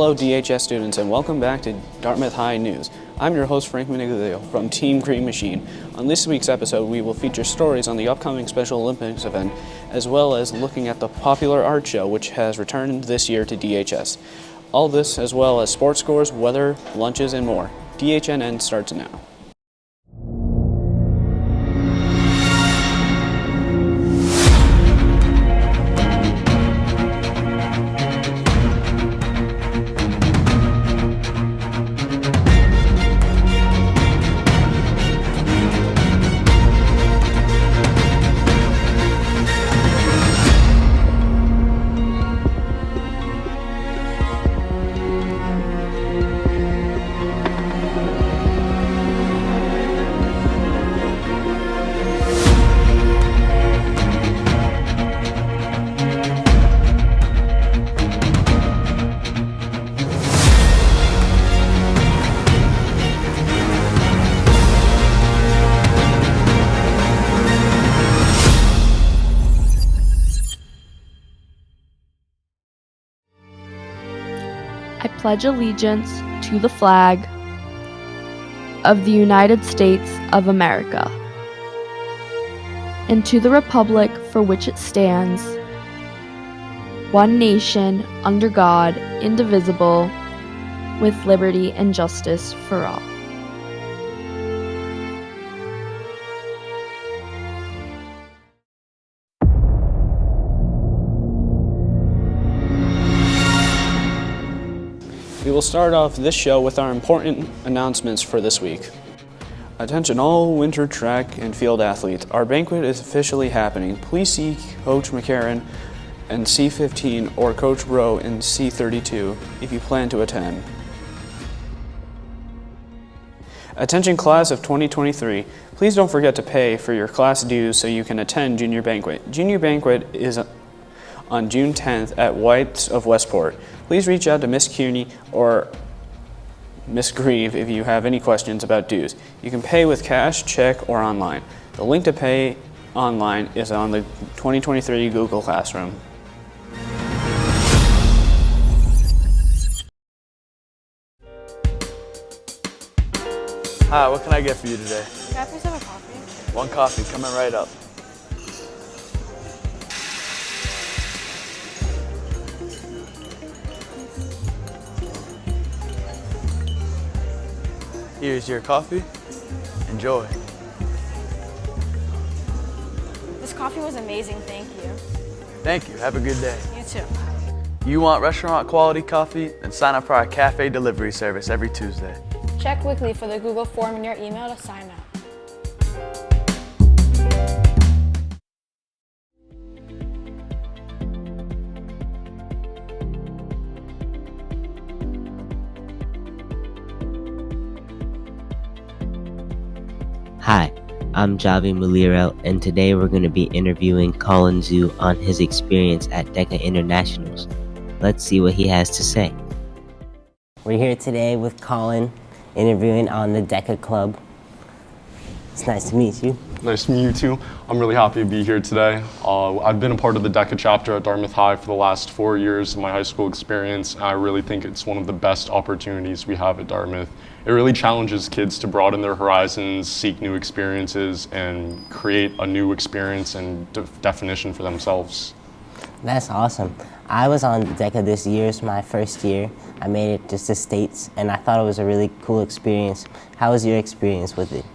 Hello DHS students and welcome back to Dartmouth High News. I'm your host Frank Miniglio from Team Green Machine. On this week's episode we will feature stories on the upcoming Special Olympics event as well as looking at the popular art show which has returned this year to DHS. All this as well as sports scores, weather, lunches and more. DHNN starts now. I pledge allegiance to the flag of the United States of America and to the republic for which it stands, one nation, under God, indivisible, with liberty and justice for all. We will start off this show with our important announcements for this week. Attention all winter track and field athletes, our banquet is officially happening. Please see Coach McCarron in C15 or Coach Rowe in C32 if you plan to attend. Attention class of 2023, please don't forget to pay for your class dues so you can attend Junior Banquet. Junior Banquet is on June 10th at White's of Westport. Please reach out to Miss Kearney or Miss Grieve if you have any questions about dues. You can pay with cash, check, or online. The link to pay online is on the 2023 Google Classroom. Hi, what can I get for you today? Can I please have a coffee? One coffee, coming right up. Here's your coffee. Enjoy. This coffee was amazing, thank you. Thank you. Have a good day. You too. You want restaurant quality coffee? Then sign up for our cafe delivery service every Tuesday. Check weekly for the Google form in your email to sign up. Hi, I'm Javi Muliro, and today we're going to be interviewing Colin Zhu on his experience at DECA Internationals. Let's see what he has to say. We're here today with Colin, interviewing on the DECA Club. It's nice to meet you. Nice to meet you too. I'm really happy to be here today. I've been a part of the DECA chapter at Dartmouth High for the last 4 years of my high school experience, and I really think it's one of the best opportunities we have at Dartmouth. It really challenges kids to broaden their horizons, seek new experiences, and create a new experience and definition for themselves. That's awesome. I was on DECA this year. It's my first year. I made it just to States, and I thought it was a really cool experience. How was your experience with it?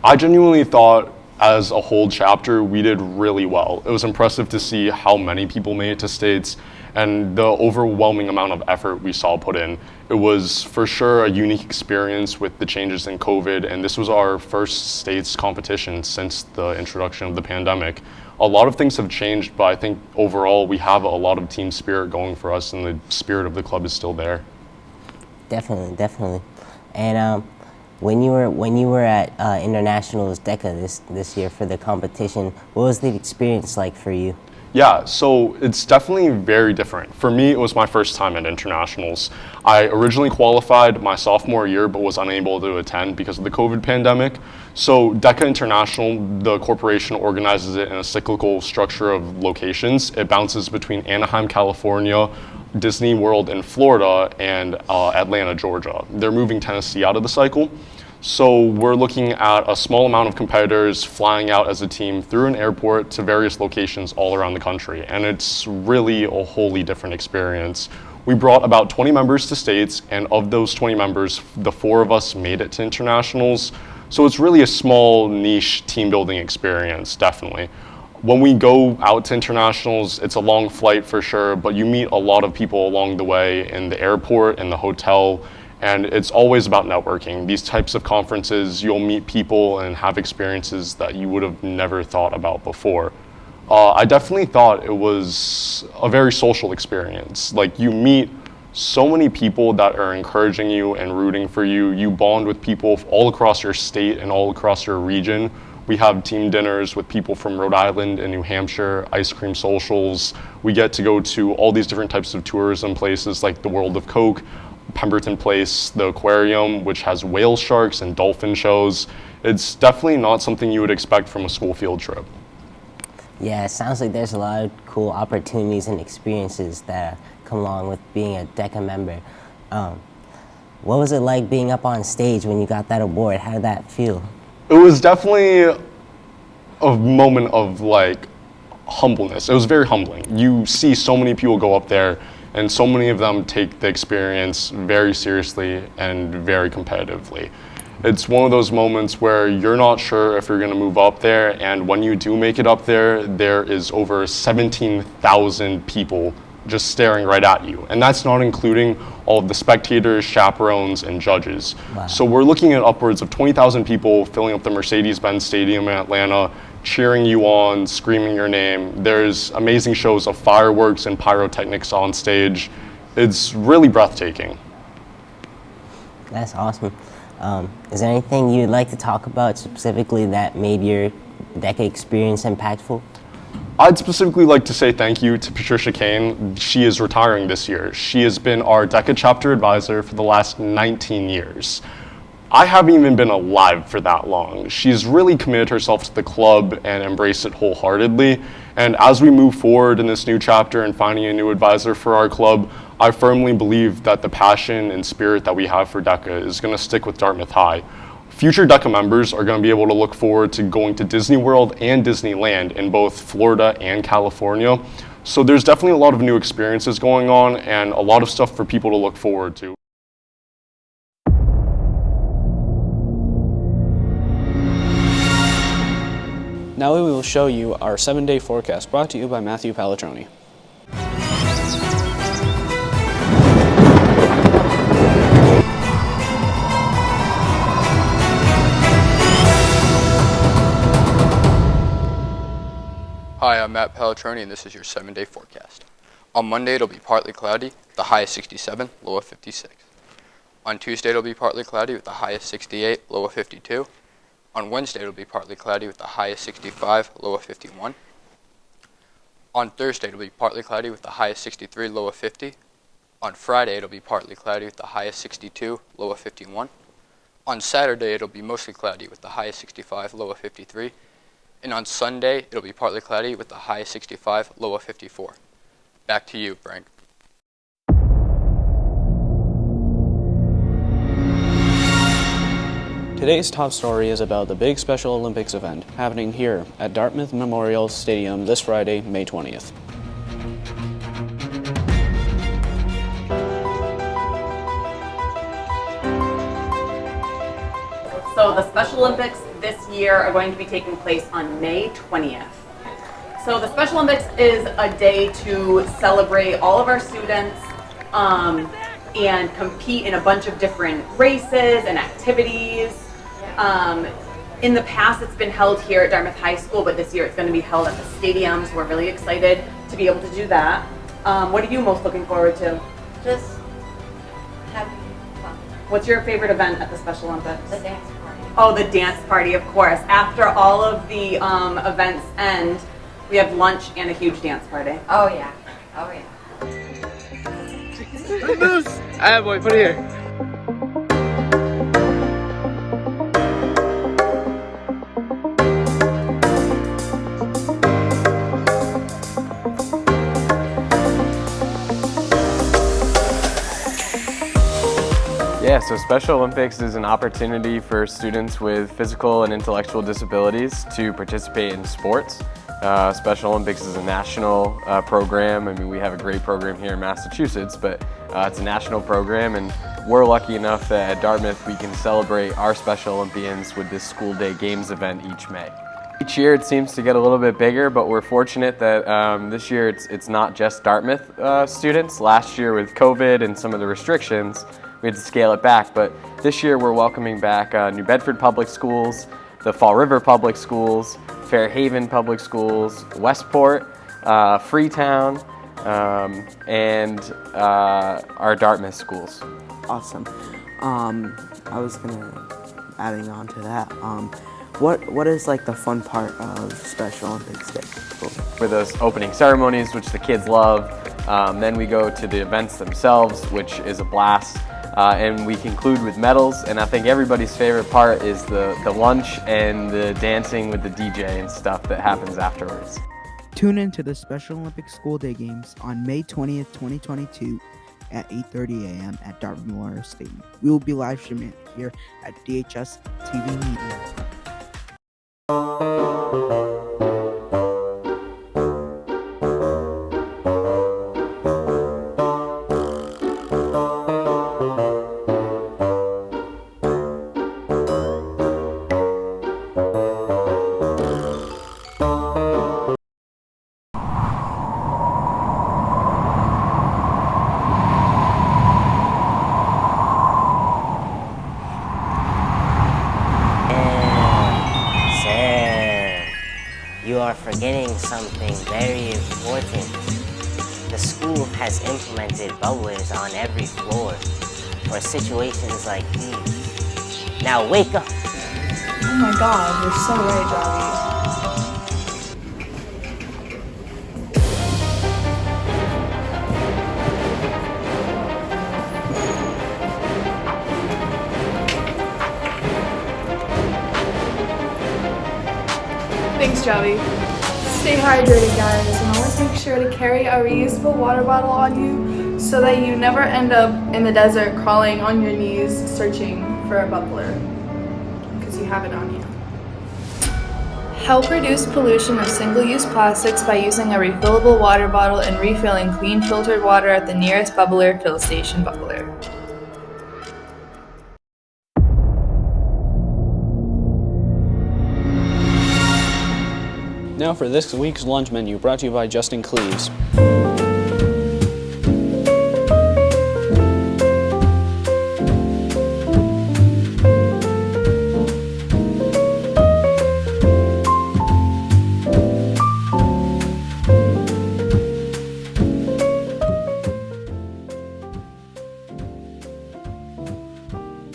I genuinely thought as a whole chapter we did really well. It was impressive to see how many people made it to States and the overwhelming amount of effort we saw put in. It was for sure a unique experience with the changes in COVID, and this was our first States competition since the introduction of the pandemic. A lot of things have changed, but I think overall we have a lot of team spirit going for us, and the spirit of the club is still there. Definitely. And when you were at Internationals DECA this year for the competition, what was the experience like for you? Yeah, so it's definitely very different. For me, it was my first time at internationals. I originally qualified my sophomore year, but was unable to attend because of the COVID pandemic. So DECA International, the corporation, organizes it in a cyclical structure of locations. It bounces between Anaheim, California, Disney World in Florida and Atlanta, Georgia. They're moving Tennessee out of the cycle. So we're looking at a small amount of competitors flying out as a team through an airport to various locations all around the country. And it's really a wholly different experience. We brought about 20 members to states, and of those 20 members, the 4 of us made it to internationals. So it's really a small niche team building experience, definitely. When we go out to internationals, it's a long flight for sure, but you meet a lot of people along the way in the airport, in the hotel, and it's always about networking. These types of conferences, you'll meet people and have experiences that you would have never thought about before. I definitely thought it was a very social experience. Like, you meet so many people that are encouraging you and rooting for you. You bond with people all across your state and all across your region. We have team dinners with people from Rhode Island and New Hampshire, ice cream socials. We get to go to all these different types of tourism places like the World of Coke, Pemberton Place, the aquarium, which has whale sharks and dolphin shows. It's definitely not something you would expect from a school field trip. Yeah, it sounds like there's a lot of cool opportunities and experiences that come along with being a DECA member. What was it like being up on stage when you got that award? How did that feel? It was definitely a moment of like humbleness. It was very humbling. You see so many people go up there, and so many of them take the experience very seriously and very competitively. It's one of those moments where you're not sure if you're going to move up there, and when you do make it up there, there is over 17,000 people just staring right at you. And that's not including all of the spectators, chaperones, and judges. Wow. So we're looking at upwards of 20,000 people filling up the Mercedes-Benz Stadium in Atlanta, cheering you on, screaming your name. There's amazing shows of fireworks and pyrotechnics on stage. It's really breathtaking. That's awesome. Is there anything you'd like to talk about specifically that made your DECA experience impactful? I'd specifically like to say thank you to Patricia Kane. She is retiring this year. She has been our DECA chapter advisor for the last 19 years. I haven't even been alive for that long. She's really committed herself to the club and embraced it wholeheartedly. And as we move forward in this new chapter and finding a new advisor for our club, I firmly believe that the passion and spirit that we have for DECA is going to stick with Dartmouth High. Future DECA members are going to be able to look forward to going to Disney World and Disneyland in both Florida and California. So there's definitely a lot of new experiences going on and a lot of stuff for people to look forward to. Now we will show you our 7-day forecast brought to you by Matthew Palatroni. Hi, I'm Matt Palatroni, and this is your 7-day forecast. On Monday, it'll be partly cloudy, the high of 67, low of 56. On Tuesday, it'll be partly cloudy with the high of 68, low of 52. On Wednesday, it'll be partly cloudy with the high of 65, low of 51. On Thursday, it'll be partly cloudy with the high of 63, low of 50. On Friday, it'll be partly cloudy with the high of 62, low of 51. On Saturday, it'll be mostly cloudy with the high of 65, low of 53. And on Sunday, it'll be partly cloudy with the high of 65, low of 54. Back to you, Frank. Today's top story is about the big Special Olympics event happening here at Dartmouth Memorial Stadium this Friday, May 20th. So the Special Olympics this year are going to be taking place on May 20th. So the Special Olympics is a day to celebrate all of our students and compete in a bunch of different races and activities. In the past, it's been held here at Dartmouth High School, but this year it's going to be held at the stadium, so we're really excited to be able to do that. What are you most looking forward to? Just having fun. What's your favorite event at the Special Olympics? The dance party. Oh, the dance party, of course. After all of the events end, we have lunch and a huge dance party. Oh yeah. Oh yeah. Ah, boy, put it here. Yeah, so Special Olympics is an opportunity for students with physical and intellectual disabilities to participate in sports. Special Olympics is a national program. I mean, we have a great program here in Massachusetts, but it's a national program, and we're lucky enough that at Dartmouth we can celebrate our Special Olympians with this school day games event each May. Each year it seems to get a little bit bigger, but we're fortunate that this year it's not just Dartmouth students. Last year with COVID and some of the restrictions, we had to scale it back, but this year we're welcoming back New Bedford Public Schools, the Fall River Public Schools, Fairhaven Public Schools, Westport, Freetown, and our Dartmouth schools. Awesome. I was adding on to that. What is like the fun part of Special Olympics Day? For those opening ceremonies, which the kids love, then we go to the events themselves, which is a blast. And we conclude with medals, and I think everybody's favorite part is the lunch and the dancing with the DJ and stuff that happens afterwards. Tune in to the Special Olympics School Day Games on May 20th, 2022 at 8:30 a.m. at Dartmouth Memorial Stadium. We will be live streaming it here at DHS TV Media. You are forgetting something very important. The school has implemented bubblers on every floor for situations like these. Now wake up! Oh my god, you're so right, Javi. Thanks, Javi. Stay hydrated, guys, and always make sure to carry a reusable water bottle on you so that you never end up in the desert crawling on your knees searching for a bubbler, because you have it on you. Help reduce pollution of single-use plastics by using a refillable water bottle and refilling clean filtered water at the nearest bubbler fill station bubbler. Now for this week's lunch menu, brought to you by Justin Cleaves.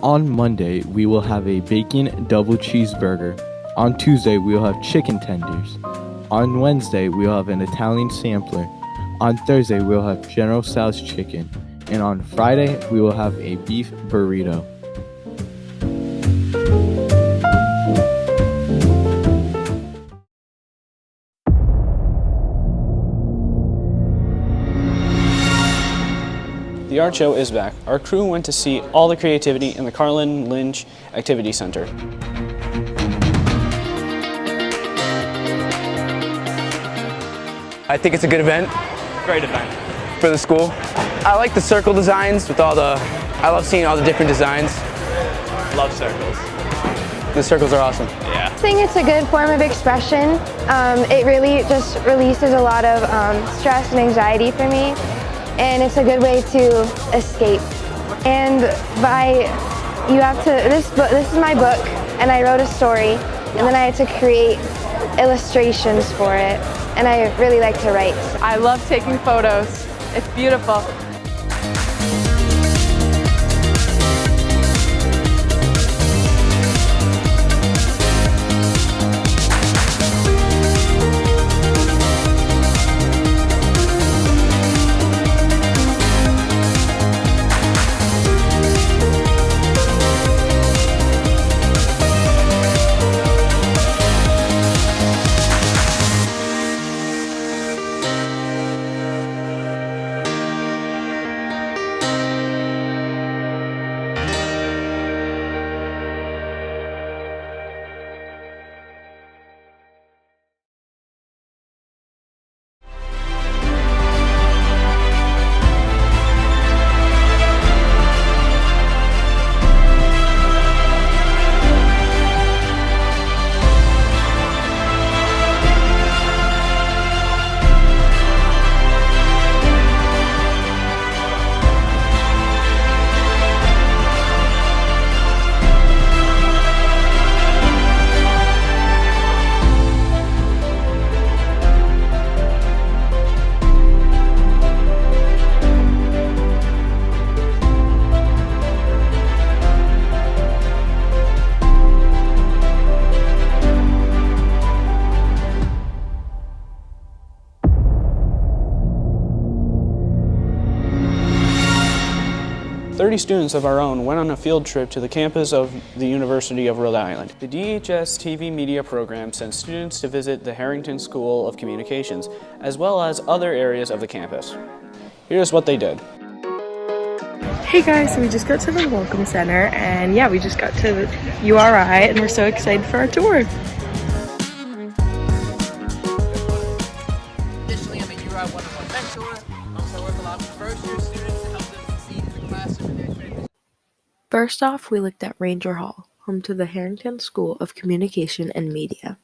On Monday, we will have a bacon double cheeseburger. On Tuesday, we will have chicken tenders. On Wednesday, we will have an Italian sampler. On Thursday, we will have General Tso's chicken. And on Friday, we will have a beef burrito. The art show is back. Our crew went to see all the creativity in the Carlin Lynch Activity Center. I think it's a good event. Great event. For the school. I like the circle designs with I love seeing all the different designs. Love circles. The circles are awesome. Yeah. I think it's a good form of expression. It really just releases a lot of stress and anxiety for me, and it's a good way to escape. And this is my book, and I wrote a story, and then I had to create illustrations for it, and I really like to write. I love taking photos. It's beautiful. 30 students of our own went on a field trip to the campus of the University of Rhode Island. The DHS TV media program sent students to visit the Harrington School of Communications, as well as other areas of the campus. Here's what they did. Hey guys, so we just got to the Welcome Center, and yeah, we just got to URI, and we're so excited for our tour. Additionally, I'm a URI 101 mentor. Also work a lot with first-year students to help them succeed in the classroom. First off, we looked at Ranger Hall, home to the Harrington School of Communication and Media.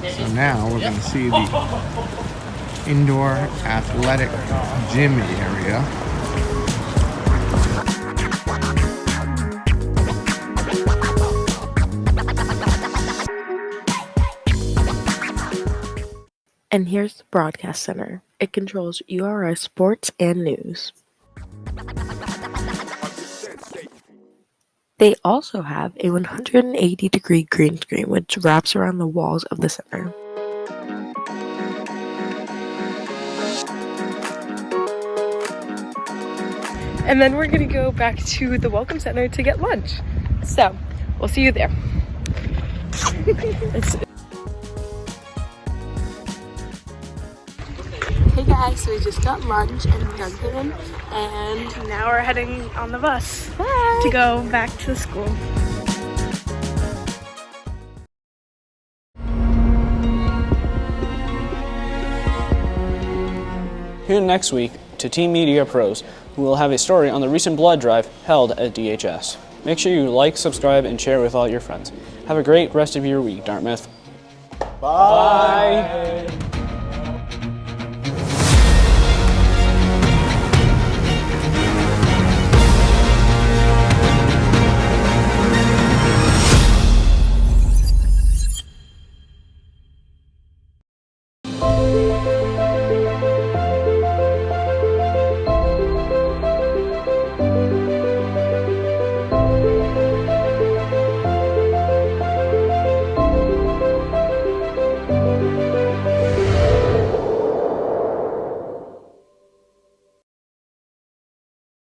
So now we're going to see the indoor athletic gym area. And here's the broadcast center. It controls URI sports and news. They also have a 180-degree green screen which wraps around the walls of the center. And then we're gonna go back to the Welcome Center to get lunch. So, we'll see you there. Hey guys, so we just got lunch in Duncan, and now we're heading on the bus to go back to the school. Tune next week to Team Media Pros, who will have a story on the recent blood drive held at DHS. Make sure you like, subscribe, and share with all your friends. Have a great rest of your week, Dartmouth. Bye.